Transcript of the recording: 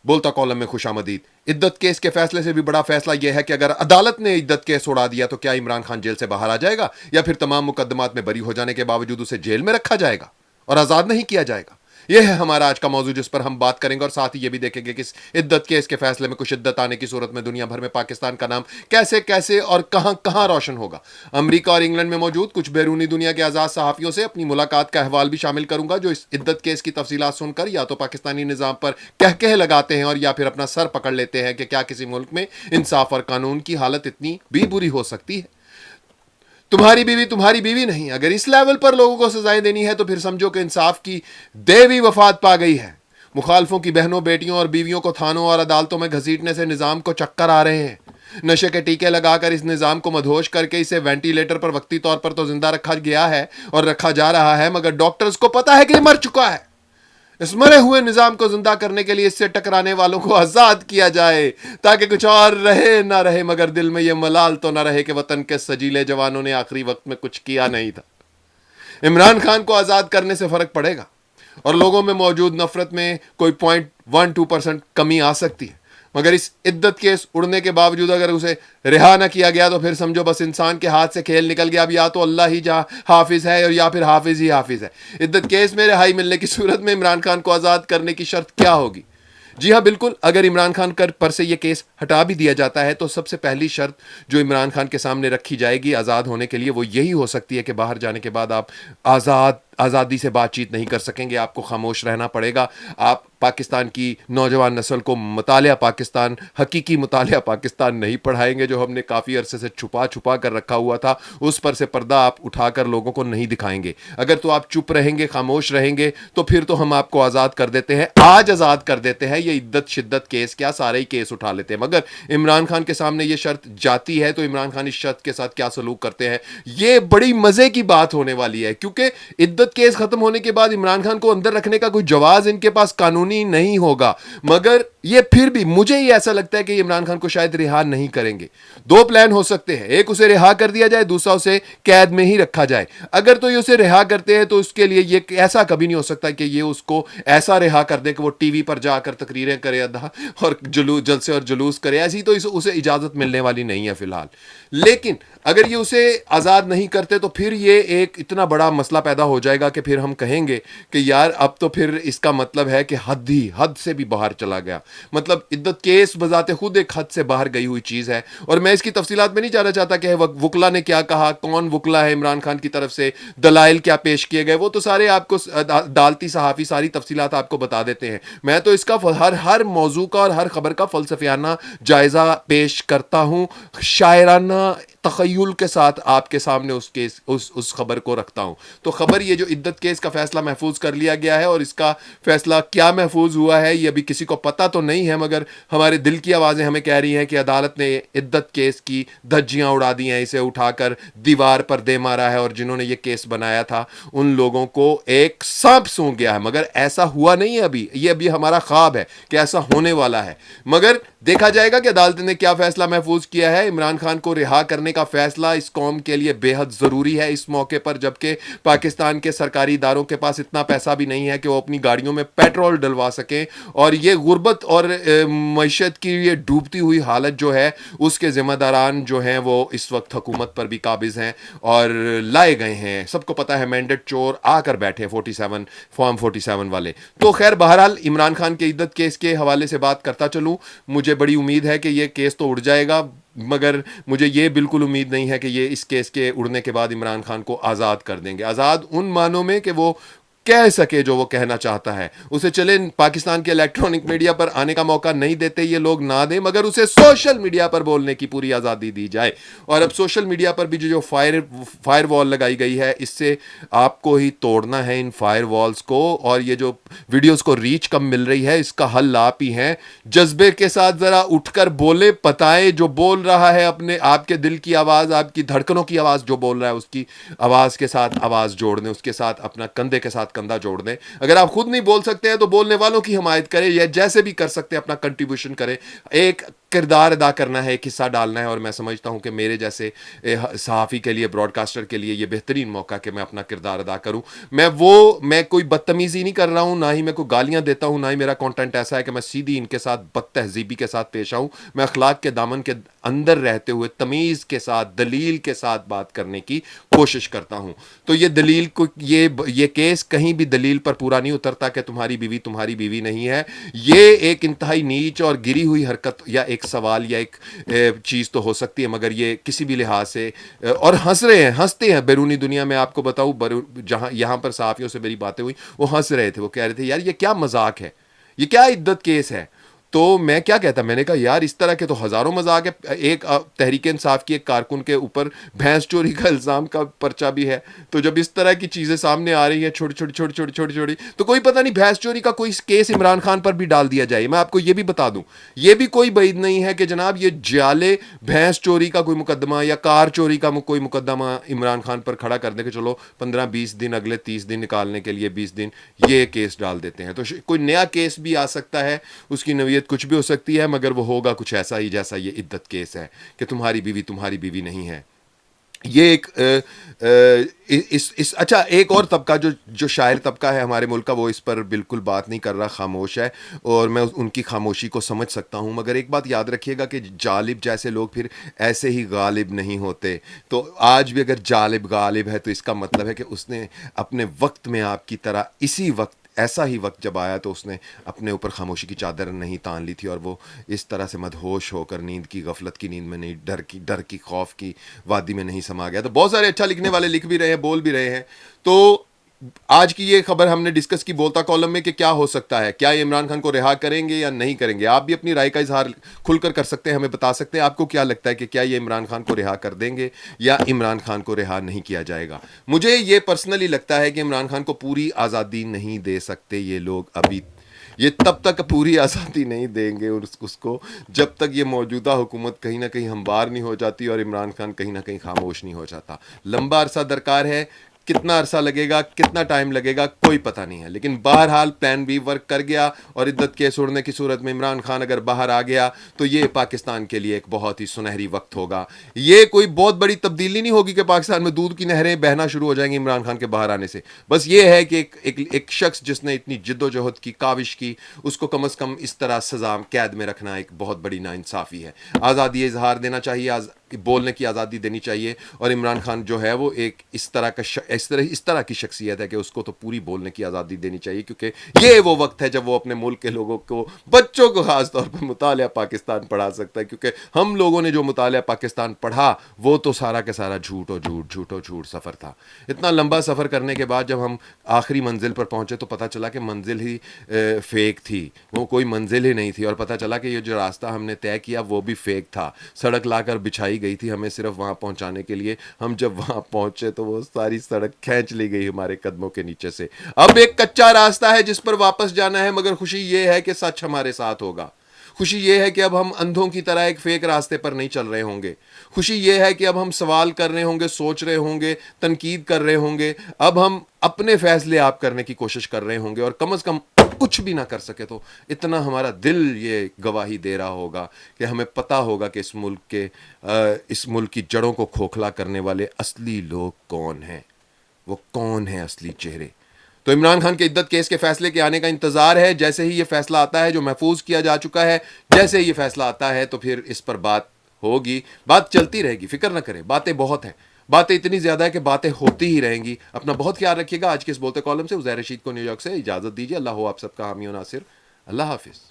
बोलता कॉलम में खुशामदीद। इद्दत केस के फैसले से भी बड़ा फैसला यह है कि अगर अदालत ने इद्दत केस उड़ा दिया तो क्या इमरान खान जेल से बाहर आ जाएगा या फिर तमाम मुकदमात में बरी हो जाने के बावजूद उसे जेल में रखा जाएगा और आजाद नहीं किया जाएगा। यह है हमारा आज का मौजू जिस पर हम बात करेंगे और साथ ही यह भी देखेंगे कि इस इद्दत केस के फैसले में कुछ शिद्दत आने की सूरत में दुनिया भर में पाकिस्तान का नाम कैसे कैसे और कहां कहां रोशन होगा। अमेरिका और इंग्लैंड में मौजूद कुछ बैरूनी दुनिया के आजाद सहाफियों से अपनी मुलाकात का अहवाल भी शामिल करूंगा जो इस इद्दत केस की तफसीलात सुनकर या तो पाकिस्तानी निजाम पर कह लगाते हैं और या फिर अपना सर पकड़ लेते हैं कि क्या किसी मुल्क में इंसाफ और कानून की हालत इतनी भी बुरी हो सकती है। तुम्हारी बीवी नहीं, अगर इस लेवल पर लोगों को सजाएं देनी है तो फिर समझो कि इंसाफ की देवी वफात पा गई है। मुखालफों की बहनों, बेटियों और बीवियों को थानों और अदालतों में घसीटने से निजाम को चक्कर आ रहे हैं। नशे के टीके लगाकर इस निजाम को मदहोश करके इसे वेंटिलेटर पर वक्ती तौर पर तो जिंदा रखा गया है और रखा जा रहा है, मगर डॉक्टर्स को पता है कि मर चुका है। इस मरे हुए निजाम को जिंदा करने के लिए इससे टकराने वालों को आजाद किया जाए ताकि कुछ और रहे ना रहे, मगर दिल में यह मलाल तो ना रहे कि वतन के सजीले जवानों ने आखिरी वक्त में कुछ किया नहीं था। इमरान खान को आजाद करने से फर्क पड़ेगा और लोगों में मौजूद नफरत में कोई 0.12% कमी आ सकती है, मगर इस इद्दत केस उड़ने के बावजूद अगर उसे रिहा ना किया गया तो फिर समझो बस इंसान के हाथ से खेल निकल गया। अब या तो अल्लाह ही हाफिज है और या फिर हाफिज ही हाफिज है। इद्दत केस में रिहाई मिलने की सूरत में इमरान खान को आज़ाद करने की शर्त क्या होगी? जी हाँ, बिल्कुल, अगर इमरान खान पर से यह केस हटा भी दिया जाता है तो सबसे पहली शर्त जो इमरान खान के सामने रखी जाएगी आज़ाद होने के लिए वो यही हो सकती है कि बाहर जाने के बाद आप आज़ादी से बातचीत नहीं कर सकेंगे, आपको खामोश रहना पड़ेगा। आप पाकिस्तान की नौजवान नस्ल को मुतालिया पाकिस्तान, हकीकी मुतालिया पाकिस्तान नहीं पढ़ाएंगे जो हमने काफ़ी अरसे से छुपा छुपा कर रखा हुआ था, उस पर से पर्दा आप उठाकर लोगों को नहीं दिखाएंगे। अगर तो आप चुप रहेंगे, खामोश रहेंगे तो फिर तो हम आपको आज़ाद कर देते हैं, आज आज़ाद कर देते हैं। ये इद्दत शिद्दत केस क्या, सारे ही केस उठा लेते हैं। मगर इमरान खान के सामने ये शर्त जाती है तो इमरान खान इस शर्त के साथ क्या सलूक करते हैं, ये बड़ी मज़े की बात होने वाली है, क्योंकि इद्दत केस खत्म होने के बाद इमरान खान को अंदर रखने का कोई जवाज इनके पास कानूनी नहीं होगा। मगर ये फिर भी मुझे ही ऐसा लगता है कि इमरान खान को शायद रिहा नहीं करेंगे। दो प्लान हो सकते हैं, एक उसे रिहा कर दिया जाए, दूसरा उसे कैद में ही रखा जाए। अगर तो ये उसे रिहा करते हैं तो उसके लिए ये ऐसा कभी नहीं हो सकता कि ये उसको ऐसा रिहा कर दे कि वो टीवी पर जाकर तकरीरें करे और जलसे और जुलूस करे, ऐसी तो उसे इजाजत मिलने वाली नहीं है फिलहाल। लेकिन अगर ये उसे आज़ाद नहीं करते तो फिर ये एक इतना बड़ा मसला पैदा हो जाएगा कि फिर हम कहेंगे कि यार अब तो फिर इसका मतलब है कि हद से भी बाहर चला गया। मतलब इद्दत केस बजाते खुद एक हद से बाहर गई हुई चीज़ है और मैं इसकी तफसीलात में नहीं जाना चाहता कि वकला ने क्या कहा, कौन वकला है इमरान खान की तरफ से, दलाइल क्या पेश किए गए, वो तो सारे आपको अदालती सहाफ़ी सारी तफसीलात आपको बता देते हैं। मैं तो इसका हर मौजू का और हर खबर का फ़लसफ़ियाना जायज़ा पेश करता हूँ, शायराना तख़य्युल के साथ आपके सामने उस खबर को रखता हूं। तो खबर ये जो इद्दत केस का फैसला महफूज कर लिया गया है और इसका फैसला क्या महफूज हुआ है ये अभी किसी को पता तो नहीं है, मगर हमारे दिल की आवाज़ें हमें कह रही हैं कि अदालत ने इद्दत केस की धज्जियां उड़ा दी हैं, इसे उठाकर दीवार पर दे मारा है और जिन्होंने ये केस बनाया था उन लोगों को एक सांप सूंघ गया है। मगर ऐसा हुआ नहीं है अभी, ये अभी हमारा ख्वाब है कि ऐसा होने वाला है। मगर देखा जाएगा कि अदालत ने क्या फैसला महफूज किया है। इमरान खान को रिहा करने का फैसला इस कौम के लिए बेहद ज़रूरी है इस मौके पर, जबकि पाकिस्तान के सरकारी इदारों के पास इतना पैसा भी नहीं है कि वो अपनी गाड़ियों में पेट्रोल डलवा सकें और ये गुर्बत और मईशत की ये डूबती हुई हालत जो है उसके ज़िम्मेदारान जो हैं वो इस वक्त हुकूमत पर भी काबिज़ हैं और लाए गए हैं। सबको पता है मैंडेट चोर आकर बैठे 47 फॉर्म 47 वाले। तो खैर बहरहाल इमरान खान के इद्दत केस के हवाले से बात करता चलूँ, मुझे बड़ी उम्मीद है कि ये केस तो उड़ जाएगा, मगर मुझे ये बिल्कुल उम्मीद नहीं है कि ये इस केस के उड़ने के बाद इमरान खान को आज़ाद कर देंगे। आज़ाद उन मानों में कि वो कह सके जो वो कहना चाहता है, उसे चले पाकिस्तान के इलेक्ट्रॉनिक मीडिया पर आने का मौका नहीं देते ये लोग ना दें, मगर उसे सोशल मीडिया पर बोलने की पूरी आज़ादी दी जाए। और अब सोशल मीडिया पर भी जो फायर वॉल लगाई गई है इससे आपको ही तोड़ना है इन फायर वॉल्स को, और ये जो वीडियोस को रीच कम मिल रही है इसका हल आप ही हैं। जज्बे के साथ ज़रा उठकर बोले, बताएं जो बोल रहा है, अपने आपके दिल की आवाज़, आपकी धड़कनों की आवाज़ जो बोल रहा है उसकी आवाज़ के साथ आवाज़ जोड़ दें, उसके साथ अपना कंधे के साथ कंधा जोड़ दें। अगर आप खुद नहीं बोल सकते हैं तो बोलने वालों की हिमायत करें, या जैसे भी कर सकते हैं अपना कंट्रीब्यूशन करें। एक किरदार अदा करना है, एक हिस्सा डालना है, और मैं समझता हूं कि मेरे जैसे सहाफ़ी के लिए, ब्रॉडकास्टर के लिए ये बेहतरीन मौका कि मैं अपना किरदार अदा करूं। मैं कोई बदतमीजी नहीं कर रहा हूं, ना ही मैं कोई गालियां देता हूं, ना ही मेरा कंटेंट ऐसा है कि मैं सीधी इनके साथ बदतहजीबी के साथ पेश आऊं। मैं अखलाक के दामन के अंदर रहते हुए तमीज के साथ, दलील के साथ बात करने की कोशिश करता हूं। तो ये दलील को, ये केस कहीं भी दलील पर पूरा नहीं उतरता कि तुम्हारी बीवी नहीं है। ये एक इंतहाई नीच और गिरी हुई हरकत या एक सवाल या एक चीज़ तो हो सकती है, मगर ये किसी भी लिहाज से और हंसते हैं बैरूनी दुनिया में। आपको बताऊं, जहां यहां पर सहाफ़ियों से मेरी बातें हुई, वो हंस रहे थे, वो कह रहे थे यार ये क्या मजाक है, ये क्या इद्दत केस है। तो मैं क्या कहता, मैंने कहा यार इस तरह के तो हजारों मजाक है। एक तहरीक इंसाफ की एक कारकुन के ऊपर भैंस चोरी का इल्जाम का पर्चा भी है। तो जब इस तरह की चीजें सामने आ रही हैं, छोटी, तो कोई पता नहीं भैंस चोरी का कोई केस इमरान खान पर भी डाल दिया जाए। मैं आपको ये भी बता दूं, ये भी कोई बैद नहीं है कि जनाब ये जाले भैंस चोरी का कोई मुकदमा या कार चोरी का कोई मुकदमा इमरान खान पर खड़ा कर दे कि चलो 15-20 दिन, अगले 30 दिन निकालने के लिए 20 दिन ये केस डाल देते हैं। तो कोई नया केस भी आ सकता है, उसकी नवीयत कुछ भी हो सकती है, मगर वो होगा कुछ ऐसा ही जैसा ये इद्दत केस है कि तुम्हारी बीवी नहीं है। ये एक अच्छा, एक और तबका जो शायर तबका है हमारे मुल्क का, वो इस पर बिल्कुल बात नहीं कर रहा, खामोश है, और मैं उनकी खामोशी को समझ सकता हूँ। मगर एक बात याद रखिएगा कि जालिब जैसे लोग फिर ऐसे ही गालिब नहीं होते। तो आज भी अगर जालिब गालिब है तो इसका मतलब है कि उसने अपने वक्त में आपकी तरह इसी वक्त, ऐसा ही वक्त जब आया तो उसने अपने ऊपर खामोशी की चादर नहीं तान ली थी, और वो इस तरह से मदहोश होकर नींद की, गफलत की नींद में नहीं, डर की खौफ की वादी में नहीं समा गया। तो बहुत सारे अच्छा लिखने वाले लिख भी रहे हैं, बोल भी रहे हैं। तो आज की ये खबर हमने डिस्कस की बोलता कॉलम में कि क्या हो सकता है, क्या ये इमरान खान को रिहा करेंगे या नहीं करेंगे। आप भी अपनी राय का इजहार खुलकर कर सकते हैं, हमें बता सकते हैं आपको क्या लगता है कि क्या ये इमरान खान को रिहा कर देंगे या इमरान खान को रिहा नहीं किया जाएगा। मुझे ये पर्सनली लगता है कि इमरान खान को पूरी आज़ादी नहीं दे सकते ये लोग अभी। ये तब तक पूरी आज़ादी नहीं देंगे उसको जब तक ये मौजूदा हुकूमत कहीं ना कहीं हमवार नहीं हो जाती और इमरान खान कहीं ना कहीं खामोश नहीं हो जाता। लंबा अरसा दरकार है, कितना अरसा लगेगा, कितना टाइम लगेगा, कोई पता नहीं है, लेकिन बहरहाल प्लान बी वर्क कर गया। और इद्दत केस उड़ने की सूरत में इमरान खान अगर बाहर आ गया तो ये पाकिस्तान के लिए एक बहुत ही सुनहरी वक्त होगा। ये कोई बहुत बड़ी तब्दीली नहीं होगी कि पाकिस्तान में दूध की नहरें बहना शुरू हो जाएंगी इमरान खान के बाहर आने से। बस ये है कि एक शख्स जिसने इतनी जिद्दोजहद की, काविश की, उसको कम अज़ कम इस तरह सजा कैद में रखना एक बहुत बड़ी नाइंसाफ़ी है। आज़ादी इजहार देना चाहिए, बोलने की आज़ादी देनी चाहिए। और इमरान खान जो है वो एक इस तरह की शख्सियत है कि उसको तो पूरी बोलने की आज़ादी देनी चाहिए, क्योंकि ये वो वक्त है जब वो अपने मुल्क के लोगों को, बच्चों को ख़ास तौर पर मुतालिया पाकिस्तान पढ़ा सकता है। क्योंकि हम लोगों ने जो मुतालिया पाकिस्तान पढ़ा वो तो सारा के सारा झूठो झूठ सफ़र था। इतना लंबा सफ़र करने के बाद जब हम आखिरी मंजिल पर पहुँचे तो पता चला कि मंजिल ही फेक थी, वो कोई मंजिल ही नहीं थी। और पता चला कि ये जो रास्ता हमने तय किया वो भी फेक था। सड़क लाकर बिछाई गई थी हमें सिर्फ वहां पहुंचाने के लिए। हम जब वहां पहुंचे तो वो सारी सड़क खींच ली गई हमारे कदमों के नीचे से। अब एक कच्चा रास्ता है जिस पर वापस जाना है, मगर खुशी ये है कि सच हमारे साथ होगा। खुशी ये है कि अब हम अंधों की तरह एक फेक रास्ते पर नहीं चल रहे होंगे। खुशी ये है कि अब हम सवाल कर रहे होंगे, सोच रहे होंगे, तनकीद कर रहे होंगे। अब हम अपने फैसले आप करने की कोशिश कर रहे होंगे, और कम से कम कुछ भी ना कर सके तो इतना हमारा दिल ये गवाही दे रहा होगा कि हमें पता होगा कि इस मुल्क की जड़ों को खोखला करने वाले असली लोग कौन हैं, वो कौन है असली चेहरे। तो इमरान खान के इद्दत केस के फैसले के आने का इंतजार है। जैसे ही ये फैसला आता है, जो महफूज किया जा चुका है, जैसे ही ये फैसला आता है तो फिर इस पर बात होगी, बात चलती रहेगी, फिक्र ना करें। बातें बहुत हैं, बातें इतनी ज्यादा है कि बातें होती ही रहेंगी। अपना बहुत ख्याल रखिएगा। आज के इस बोलते कॉलम से उज़ैर रशीद को न्यूयॉर्क से इजाजत दीजिए। अल्लाह हो आप सबका हामी और नासिर। अल्लाह हाफिज।